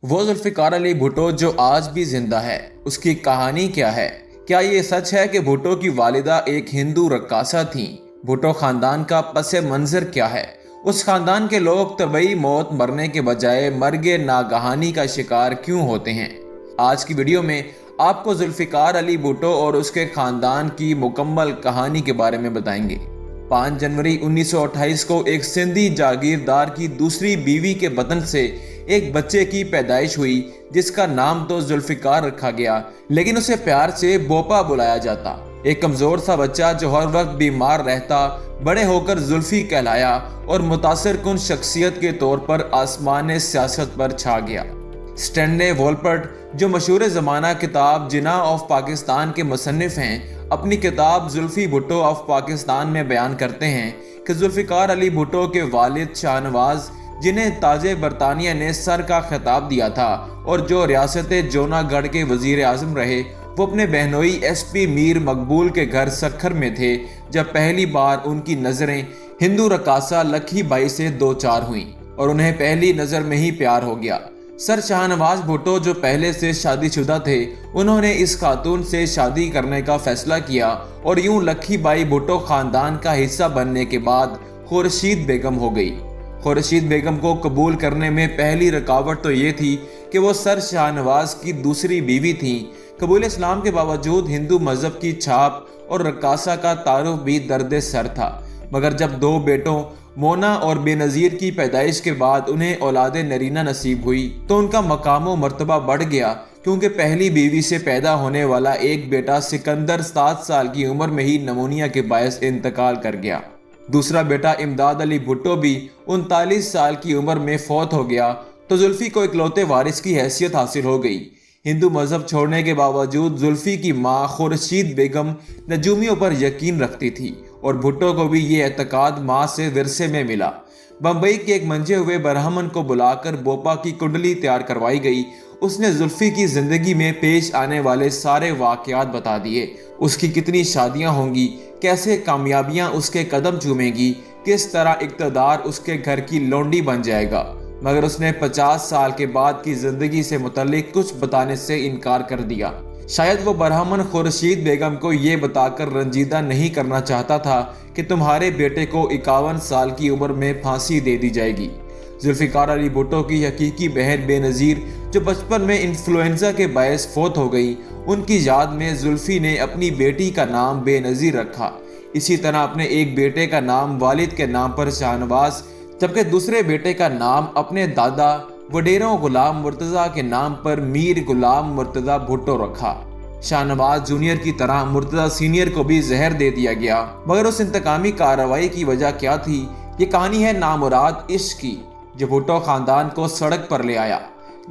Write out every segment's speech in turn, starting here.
وہ ذوالفقار علی بھٹو جو آج بھی زندہ ہے، اس کی کہانی کیا ہے؟ کیا یہ سچ ہے کہ بھٹو کی والدہ ایک ہندو رقاصہ تھیں؟ بھٹو خاندان کا پس منظر کیا ہے؟ اس خاندان کے لوگ طبعی موت مرنے کے بجائے مرگ ناگہانی کا شکار کیوں ہوتے ہیں؟ آج کی ویڈیو میں آپ کو ذوالفقار علی بھٹو اور اس کے خاندان کی مکمل کہانی کے بارے میں بتائیں گے۔ 5 جنوری 1928 کو ایک سندھی جاگیردار کی دوسری بیوی کے بدن سے ایک بچے کی پیدائش ہوئی، جس کا نام تو ذوالفقار رکھا گیا، لیکن اسے پیار سے بوپا بلایا جاتا۔ ایک کمزور سا بچہ جو ہر وقت بیمار رہتا، بڑے ہو کر زلفی کہلایا اور متاثر کن شخصیت کے طور پر آسمان سیاست پر چھا گیا۔ سٹینلے وولپرٹ، جو مشہور زمانہ کتاب جناح آف پاکستان کے مصنف ہیں، اپنی کتاب زلفی بھٹو آف پاکستان میں بیان کرتے ہیں کہ ذوالفقار علی بھٹو کے والد شاہ نواز، جنہیں تاج برطانیہ نے سر کا خطاب دیا تھا اور جو ریاست جوناگڑھ کے وزیر اعظم رہے، وہ اپنے بہنوئی ایس پی میر مقبول کے گھر سکھر میں تھے جب پہلی بار ان کی نظریں ہندو رقاصہ لکھی بائی سے دو چار ہوئیں اور انہیں پہلی نظر میں ہی پیار ہو گیا۔ سر شاہ نواز بھٹو جو پہلے سے شادی شدہ تھے، انہوں نے اس خاتون سے شادی کرنے کا فیصلہ کیا اور یوں لکھی بائی بھٹو خاندان کا حصہ بننے کے بعد خورشید بیگم ہو گئی۔ خورشید بیگم کو قبول کرنے میں پہلی رکاوٹ تو یہ تھی کہ وہ سر شاہ نواز کی دوسری بیوی تھیں۔ قبول اسلام کے باوجود ہندو مذہب کی چھاپ اور رقاصہ کا تعارف بھی درد سر تھا، مگر جب 2 بیٹوں مونا اور بے نظیر کی پیدائش کے بعد انہیں اولاد نرینہ نصیب ہوئی تو ان کا مقام و مرتبہ بڑھ گیا، کیونکہ پہلی بیوی سے پیدا ہونے والا ایک بیٹا سکندر 7 سال کی عمر میں ہی نمونیا کے باعث انتقال کر گیا۔ دوسرا بیٹا امداد علی بھٹو بھی 39 سال کی عمر میں فوت ہو گیا تو زلفی کو اکلوتے وارث کی حیثیت حاصل ہو گئی۔ ہندو مذہب چھوڑنے کے باوجود زلفی کی ماں خورشید بیگم نجومیوں پر یقین رکھتی تھی اور بھٹو کو بھی یہ اعتقاد ماں سے ورثے میں ملا۔ بمبئی کے ایک منجے ہوئے برہمن کو بلا کر بوپا کی کنڈلی تیار کروائی گئی۔ اس نے زلفی کی زندگی میں پیش آنے والے سارے واقعات بتا دیے، اس کی کتنی شادیاں ہوں گی، کیسے کامیابیاں اس کے قدم چومیں گی، کس طرح اقتدار اس کے گھر کی لونڈی بن جائے گا، مگر اس نے 50 سال کے بعد کی زندگی سے متعلق کچھ بتانے سے انکار کر دیا۔ شاید وہ برہمن خورشید بیگم کو یہ بتا کر رنجیدہ نہیں کرنا چاہتا تھا کہ تمہارے بیٹے کو 51 سال کی عمر میں پھانسی دے دی جائے گی۔ ذوالفقار علی بھٹو کی حقیقی بہن بے نظیر، جو بچپن میں انفلوئنزا کے باعث فوت ہو گئی، ان کی یاد میں زلفی نے اپنی بیٹی کا نام بے نظیر رکھا۔ اسی طرح اپنے ایک بیٹے کا نام والد کے نام پر شاہ نواز، جبکہ دوسرے بیٹے کا نام اپنے دادا وڈیرو غلام مرتضیٰ کے نام پر میر غلام مرتضیٰ بھٹو رکھا۔ شاہ نواز جونیئر کی طرح مرتضیٰ سینئر کو بھی زہر دے دیا گیا، مگر اس انتقامی کارروائی کی وجہ کیا تھی؟ یہ کہانی ہے نامراد عشق کی، جو بھٹو خاندان کو سڑک پر لے آیا۔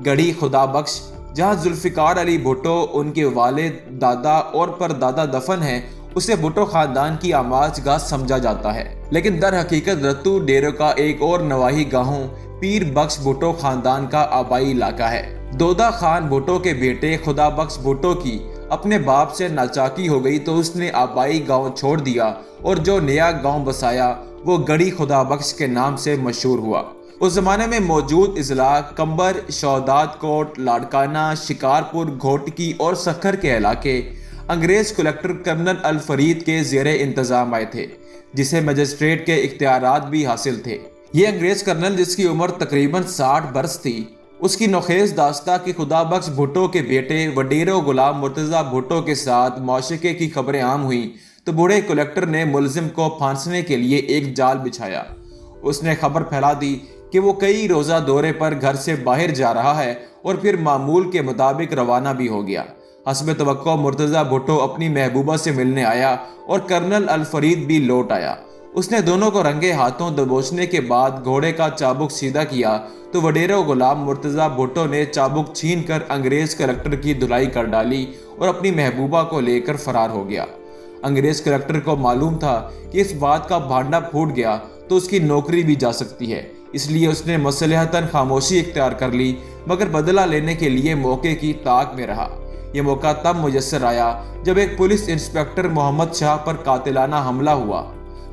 گڑھی خدا بخش، جہاں ذوالفقار علی بھٹو، ان کے والد، دادا اور پردادا دفن ہیں، اسے بھٹو خاندان کی آماج گاہ سمجھا جاتا ہے، لیکن در حقیقت رتو ڈیرو کا ایک اور نواحی گاہوں پیر بخش بھٹو خاندان کا آبائی علاقہ ہے۔ دودا خان بھٹو کے بیٹے خدا بخش بھٹو کی اپنے باپ سے ناچاکی ہو گئی تو اس نے آبائی گاؤں چھوڑ دیا اور جو نیا گاؤں بسایا وہ گڑھی خدا بخش کے نام سے مشہور ہوا۔ اس زمانے میں موجود اضلاع کمبر، شہداد کوٹ، لاڑکانہ، شکارپور، گھوٹکی اور سکھر کے علاقے انگریز کلکٹر کرنل الفرید کے زیر انتظام آئے تھے، جسے مجسٹریٹ کے اختیارات بھی حاصل تھے۔ یہ انگریز کرنل، جس کی عمر تقریباً 60 برس تھی، اس کی نوخیز داستہ کہ خدا بخش بھٹو کے بیٹے وڈیرو غلام مرتضیٰ بھٹو کے ساتھ معاشقے کی خبریں عام ہوئیں تو بوڑھے کلکٹر نے ملزم کو پھانسنے کے لیے ایک جال بچھایا۔ اس نے خبر پھیلا دی کہ وہ کئی روزہ دورے پر گھر سے باہر جا رہا ہے اور پھر معمول کے مطابق روانہ بھی ہو گیا۔ حسب توقع مرتضیٰ بھٹو اپنی محبوبہ سے ملنے آیا اور کرنل الفرید بھی لوٹ آیا۔ اس نے دونوں کو رنگے ہاتھوں دبوچنے کے بعد گھوڑے کا چابک سیدھا کیا تو وڈیرو غلام مرتضیٰ بھٹو نے چابک چھین کر انگریز کلکٹر کی دھلائی کر ڈالی اور اپنی محبوبہ کو لے کر فرار ہو گیا۔ انگریز کلکٹر کو معلوم تھا کہ اس بات کا بھانڈا پھوٹ گیا تو اس کی نوکری بھی جا سکتی ہے، اس لیے اس نے مصلحتاً خاموشی اختیار کر لی، مگر بدلہ لینے کے لیے موقع کی طاق میں رہا۔ یہ موقع تب میسر آیا جب ایک پولیس انسپکٹر محمد شاہ پر قاتلانہ حملہ ہوا۔